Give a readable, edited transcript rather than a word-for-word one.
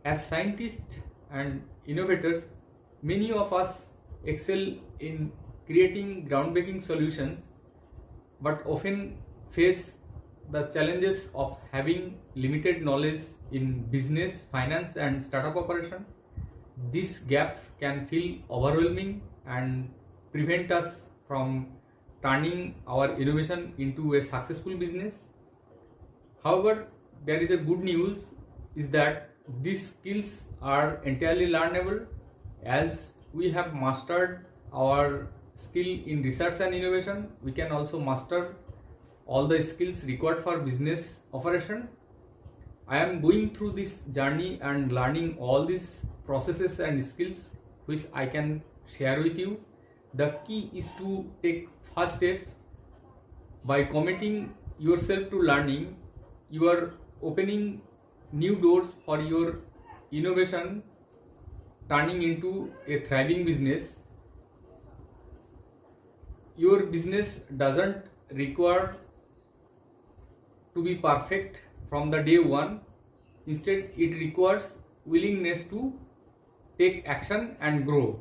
As scientists and innovators, many of us excel in creating groundbreaking solutions but often face the challenges of having limited knowledge in business, finance, and startup operation. This gap can feel overwhelming and prevent us from turning our innovation into a successful business. However, there is a good news is that these skills are entirely learnable. As we have mastered our skill in research and innovation, we can also master all the skills required for business operation. I am going through this journey and learning all these processes and skills which I can share with you. The key is to take first steps. By committing yourself to learning, you are opening new doors for your innovation turning into a thriving business. Your business doesn't require to be perfect from the day one. Instead, it requires willingness to take action and grow.